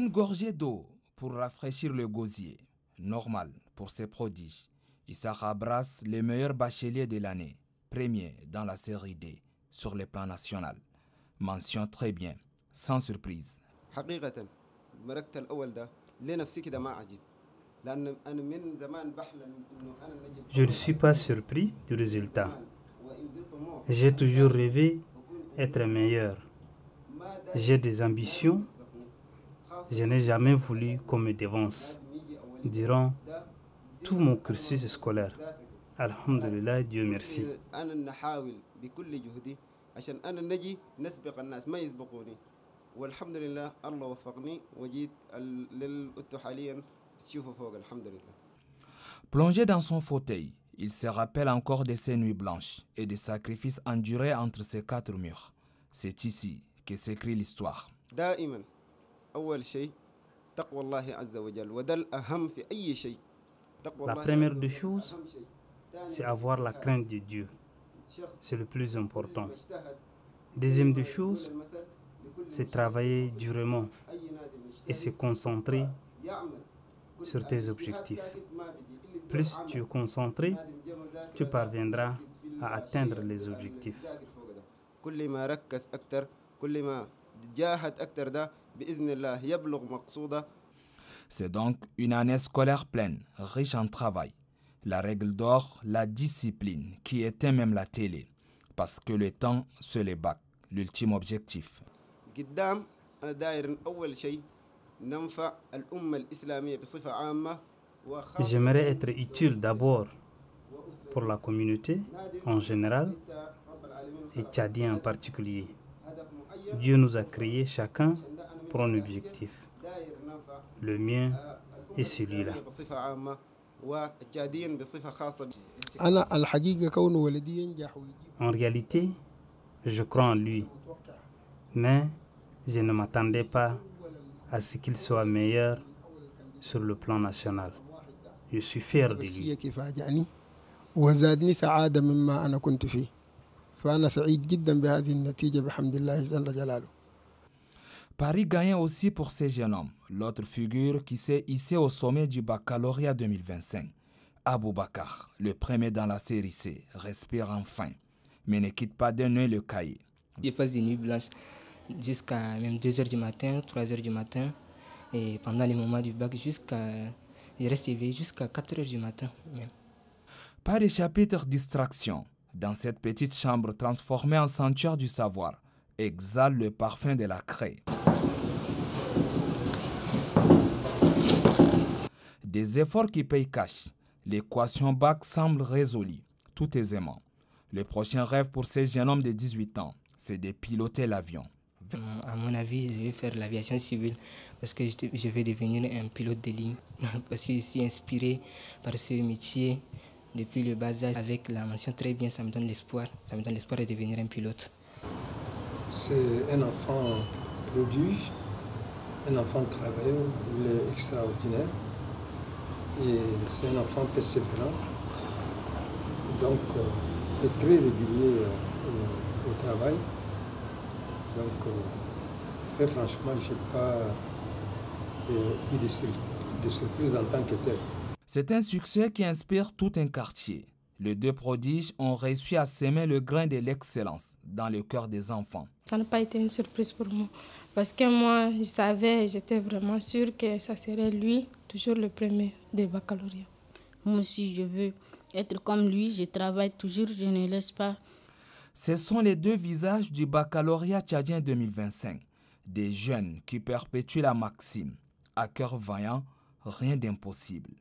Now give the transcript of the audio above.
Une gorgée d'eau pour rafraîchir le gosier, normal pour ces prodiges. Issakha brasse les meilleurs bacheliers de l'année, premier dans la série D sur le plan national. Mention très bien, sans surprise. Je ne suis pas surpris du résultat. J'ai toujours rêvé être meilleur. J'ai des ambitions. Je n'ai jamais voulu qu'on me dévance. Durant tout mon cursus scolaire. Alhamdulillah, Dieu merci. Plongé dans son fauteuil, il se rappelle encore de ses nuits blanches et des sacrifices endurés entre ces quatre murs. C'est ici que s'écrit l'histoire. La première des choses, c'est avoir la crainte de Dieu. C'est le plus important. Deuxième des choses, c'est travailler durement et se concentrer sur tes objectifs. Plus tu es concentré, tu parviendras à atteindre les objectifs. C'est donc une année scolaire pleine, riche en travail. La règle d'or, la discipline, qui éteint même la télé. Parce que le temps, c'est le bac, l'ultime objectif. J'aimerais être utile d'abord pour la communauté en général et Tchadien en particulier. Dieu nous a créés chacun pour un objectif. Le mien est celui-là. En réalité, je crois en lui, mais je ne m'attendais pas à ce qu'il soit meilleur sur le plan national. Je suis fier de lui. Paris gagne aussi pour ces jeunes hommes. L'autre figure qui s'est hissée au sommet du baccalauréat 2025. Aboubakar, le premier dans la série C, respire enfin, mais ne quitte pas d'un œil le cahier. Je passe des nuits blanches jusqu'à même 2 h du matin, 3 h du matin. Et pendant les moments du bac, je reste éveillé jusqu'à 4 h du matin même. Pas de chapitre distraction. Dans cette petite chambre transformée en sanctuaire du savoir, exhale le parfum de la craie. Des efforts qui payent cash. L'équation bac semble résolue, tout aisément. Le prochain rêve pour ces jeunes hommes de 18 ans, c'est de piloter l'avion. À mon avis, je vais faire l'aviation civile parce que je vais devenir un pilote de ligne. Parce que je suis inspiré par ce métier depuis le bas âge. Avec la mention très bien, ça me donne l'espoir. Ça me donne l'espoir de devenir un pilote. C'est un enfant prodige, un enfant travailleur, il est extraordinaire. Et c'est un enfant persévérant. Donc, il est très régulier au travail. Donc, très franchement, je n'ai pas eu de surprise en tant que tel. C'est un succès qui inspire tout un quartier. Les deux prodiges ont réussi à semer le grain de l'excellence dans le cœur des enfants. Ça n'a pas été une surprise pour moi. Parce que moi, je savais, j'étais vraiment sûre que ça serait lui, toujours le premier des baccalauréats. Moi aussi, je veux être comme lui. Je travaille toujours, je ne laisse pas. Ce sont les deux visages du baccalauréat tchadien 2025. Des jeunes qui perpétuent la maxime. À cœur vaillant, rien d'impossible.